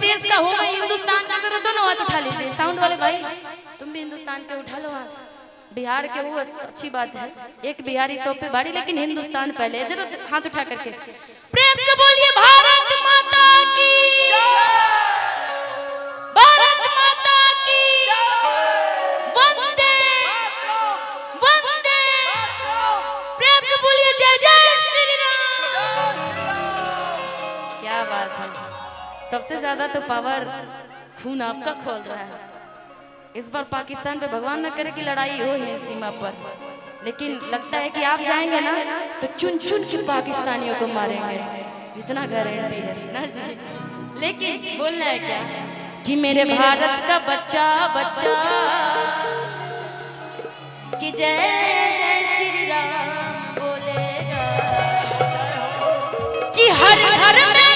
देश का होगा, हिंदुस्तान का जरा दोनों हाथ उठा लीजिए। साउंड वाले भाई तुम भी हिंदुस्तान के उठा लो हाथ। बिहार के वो अच्छी बात है, एक बिहारी सौ पे भारी, लेकिन हिंदुस्तान पहले। जरा हाथ उठा करके प्रेम से बोलिए भारत माता की, भारत माता की, वंदे वंदे। प्रेम से बोलिए जय जय श्री राम। क्या बात है, सबसे ज्यादा तो पावर खून आपका खोल रहा है। इस बार पाकिस्तान पे भगवान न करे कि लड़ाई हो ही सीमा पर, लेकिन लगता है कि आप जाएंगे ना तो चुन चुन के पाकिस्तानियों को मारेंगे, इतना गारंटी है ना जी। लेकिन बोलना है क्या कि मेरे भारत का बच्चा बच्चा कि जय जय श्री राम बोलेगा, कि हर घर में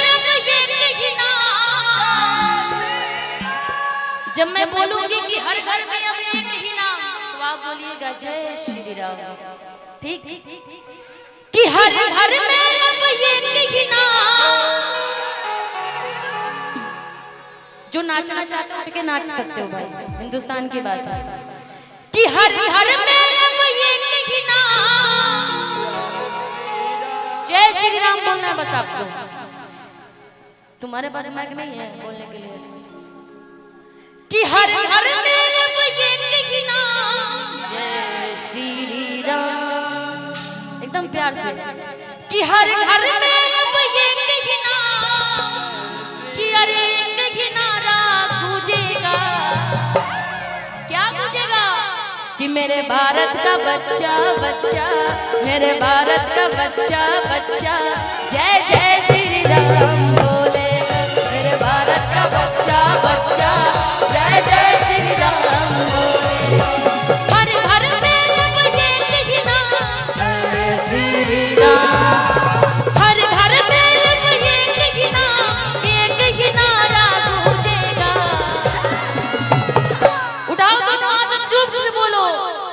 जब मैं बोलूंगी कि हर घर में अब एक ही नाम, तो आप बोलिएगा जय श्री राम। ठीक, कि हर घर में अब एक ही नाम। जो नाचना चाहते हो उठ के नाच सकते हो भाई, हिंदुस्तान की बात है। कि हर घर में अब एक ही नाम, जय श्री राम बोलना है बस आपको। तुम्हारे पास माइक नहीं है बोलने के लिए। कि हर घर में अब एक ही नाम, जय श्री राम, एकदम प्यार से। कि हर घर में अब एक ही नाम, कि अरे एक ही नारा गूंजेगा। क्या गूंजेगा? कि मेरे भारत का बच्चा बच्चा, मेरे भारत का बच्चा बच्चा जय जय श्री राम बोलेगा। मेरे भारत का बच्चा बच्चा जय जय श्री राम बोलेगा। हर घर में अब एक ही नाम, जय श्री राम। हर घर में अब एक ही नाम, एक ही नारा गूंजेगा। उठाओ दोनों हाथ, चुप से बोलो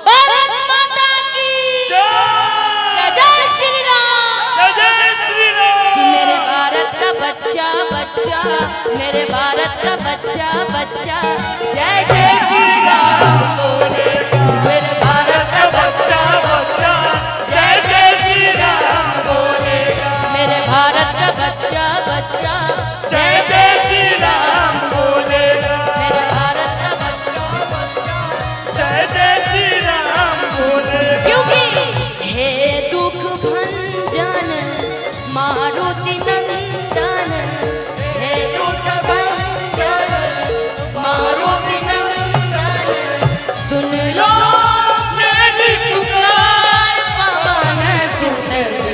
भारत माता की जय जय श्री राम, जय जय श्री राम। कि मेरे भारत का बच्चा बच्चा, मेरे भारत का बच्चा बच्चा जय जय श्री राम बोले। मेरे भारत का बच्चा बच्चा जय जय श्री राम बोले। मेरे भारत का बच्चा बच्चा जय जय श्री राम बोले। मेरे भारत का बच्चा जय जय श्री राम बोले। क्योंकि हे दुख भंजन मारुति नंदन, हे दुख भंजन मारुति नंदन, सुन लो मेरी पुकार, पवन सुत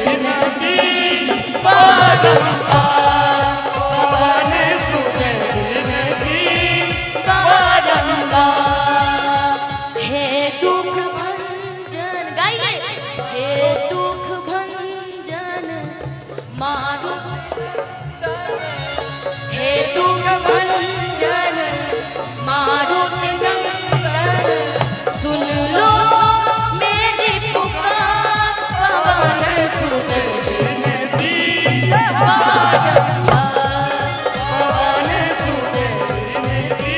विनती बारंबार, पवन सुत विनती बारंबार। हे दुख भंजन, गाइए, हे दुख भंजन मारुति, हे दुख भंजन मारुति नंदन, सुन लो मेरी पुकार, पवन सुत विनती बारंबार, पवन सुत विनती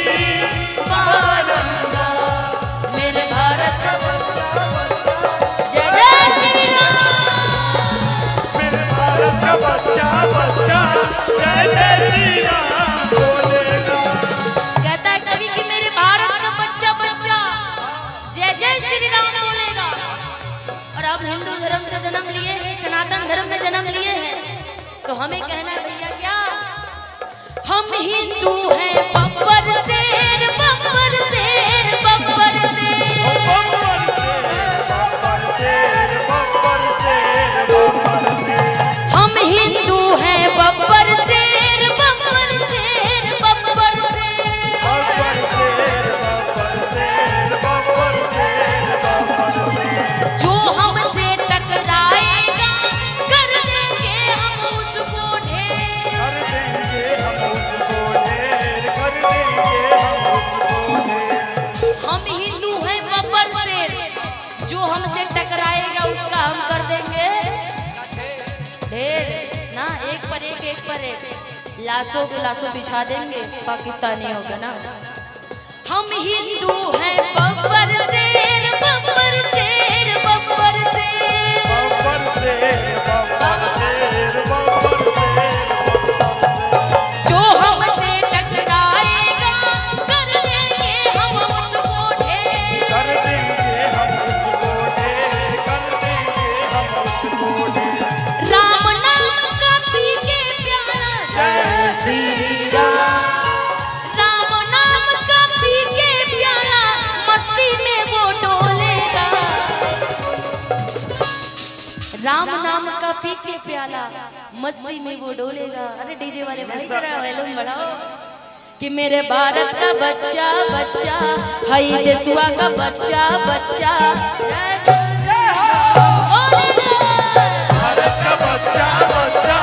बारंबार। मेरे भारत का जय जय श्री राम। मेरे भारत का बच्चा बच्चा जय जय श्री राम बोलेगा। कहता है कवि कि मेरे भारत का बच्चा बच्चा जय जय श्री राम बोलेगा। और अब हिंदू धर्म से जन्म लिए हैं, सनातन धर्म में जन्म लिए हैं, तो हमें कहना है भैया क्या, हम हिंदू हैं बब्बर शेर, बब्बर शेर, बब्बर शेर। बब्बर शेर, बब्बर शेर, बब्बर शेर। हम हिंदू हैं बब्बर शेर, बब्बर शेर, बब्बर शेर। बब्बर शेर, बब्बर शेर, बब्बर शेर, बब्बर शेर। जो हमसे टकराएगा कर देंगे हम उसको ढेर। कर देंगे हम उसको ढेर, कर देंगे हम उसको ढेर। हम हिंदू हैं बब्बर शेर, जो हमसे टकराएगा उसका हम कर देंगे ढेर। ना एक पर एक, एक पर एक। लाशों पे लाशों बिछा देंगे पाकिस्तानी होगा ना। हम हिंदू हैं बब्बर शेर बब्बर शेर बब्बर शेर बब्बर शेर बब्बर शेर बब्बर शेर। जो हमसे टकराएगा कर देंगे हम उसको ढेर। कर देंगे हम उसको ढेर, कर देंगे हम उसको ढेर। राम नाम का पी के प्याला जय श्री राम। राम नाम का पी के प्याला मस्ती में वो डोलेगा। राम नाम का पी के प्याला मस्ती में वो डोलेगा। अरे डीजे वाले भाई जरा वॉल्यूम बढ़ाओ। कि मेरे भारत का बच्चा बच्चा भाई देशवा का बच्चा बच्चा भारत का बच्चा बच्चा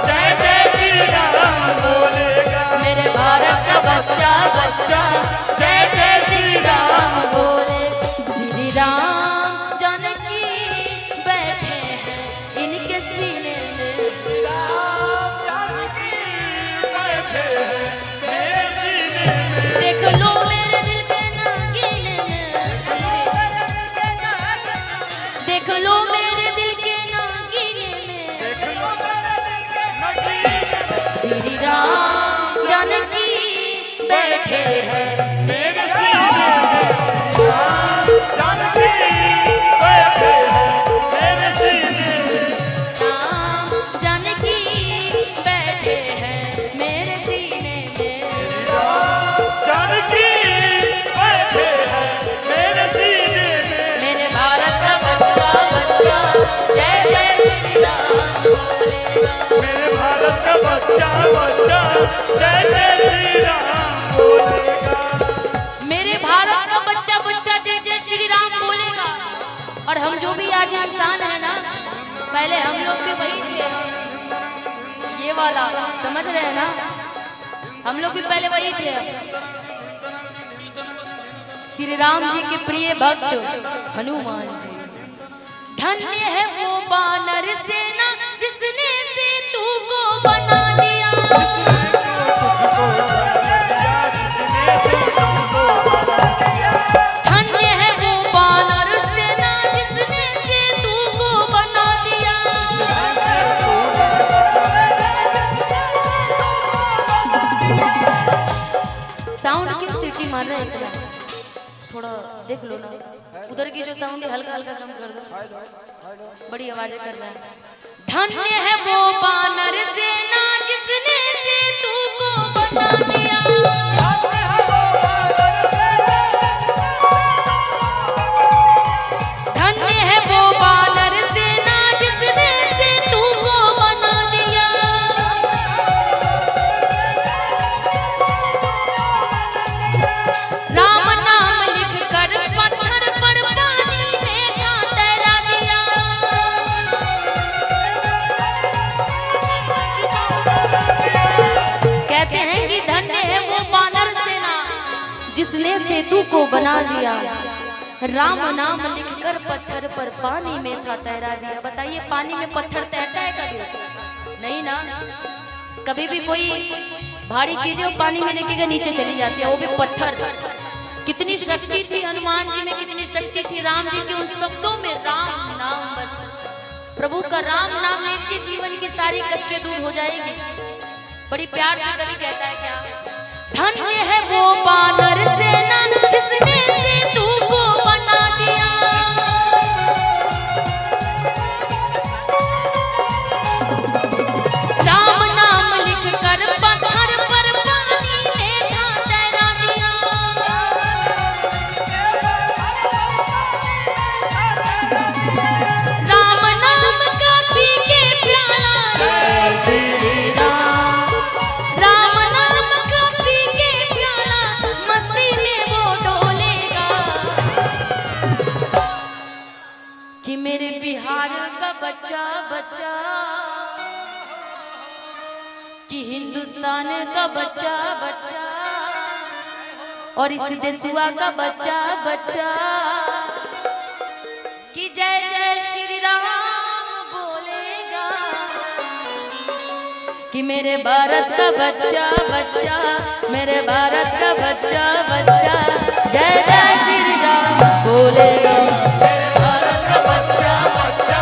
जय जय श्री राम बोलेगा। मेरे भारत का बच्चा बच्चा जय जय श्री राम बोले। श्री राम जानकी बैठे हैं इनके सीने में। राम जानकी बैठे हैं मेरे सीने में। देख लो मेरे दिल के नागीने में। देख लो मेरे दिल के नागीने में। देख लो मेरे दिल के नगीने में। श्री राम जानकी बैठे हैं मेरे सीने में। राम जानकी बैठे हैं मेरे सीने में। राम जानकी बैठे हैं मेरे सीने में। राम जानकी बैठे हैं मेरे सीने में। मेरे भारत का बच्चा बच्चा जय जय श्री राम बोलेगा। मेरे भारत का बच्चा बच्चा जय जय श्री राम बोलेगा। मेरे भारत का बच्चा बच्चा जय जय श्री राम बोलेगा। और हम जो भी आज इंसान है ना, पहले हम लोग भी वही थे। ये वाला समझ रहे हैं ना, हम लोग भी पहले वही थे। श्री राम जी के प्रिय भक्त हनुमान जी। धन्य है वो बानर सेना जिसने सेतु को बना दिया। तुझको बना दिया जिसने तुझको बना दिया। धन्य है वो बानर सेना जिसने सेतु को बना दिया। साउंड की सीटी मार रहे हैं इतना, थोड़ा देख लो ना। उधर की जो साउंड है हल्का हल्का कम कर दो, बड़ी आवाजें कर रहा है। धन्य है वो बानर सेना जिसने सेतु को बना दिया। धन्य है वो बानर सेना जिसने सेतु को बना दिया। राम नाम लिख कर पत्थर पर पानी में था तैरा दिया। कहते हैं कि धन्य है वो बानर सेना जिसने सेतु को बना दिया। राम नाम लिखकर पत्थर पर पानी में था तैरा दिया। बताइए पानी में पत्थर तैरता है कभी? नहीं ना। कभी भी कोई भारी चीजें वो पानी में लेके नीचे चली जाती है, वो भी पत्थर। कितनी शक्ति थी हनुमान जी में, कितनी शक्ति थी राम जी के उन शब्दों में। राम नाम, बस प्रभु का राम नाम लेके जीवन की सारी कष्टें दूर हो जाएगी। बड़ी प्यार से कवि कहता है क्या, धन्य है वो बानर सेना जिसने सेतु को बना दिया। राम नाम लिख कर पत्थर पर पानी में था तैरा दिया। राम नाम का पी के प्याला जय श्री राम। राम नाम का पी के प्याला मस्ती में वो डोलेगा। कि मेरे बिहार का बच्चा बच्चा, कि हिंदुस्तान का बच्चा बच्चा, और इस देशुआ का बच्चा बच्चा, कि जय जय श्री राम बोलेगा। कि कि मेरे भारत का बच्चा बच्चा, मेरे भारत का बच्चा बच्चा जय जय श्री राम बोलेगा। मेरे भारत का बच्चा बच्चा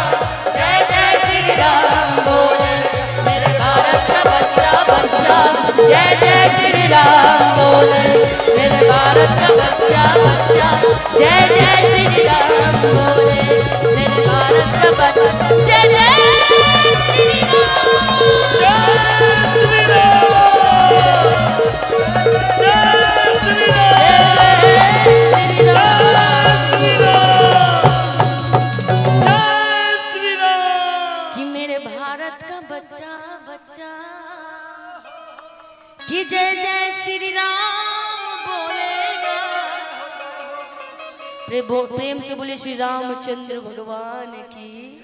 जय जय श्री राम बोले। मेरे भारत का बच्चा बच्चा जय जय श्री राम बोले। मेरे भारत का बच्चा बच्चा जय जय श्री राम बोले। मेरे भारत का बच्चा जय जय श्री कि जय जय श्री राम बोलेगा। प्रेम से बोले श्री रामचंद्र भगवान की।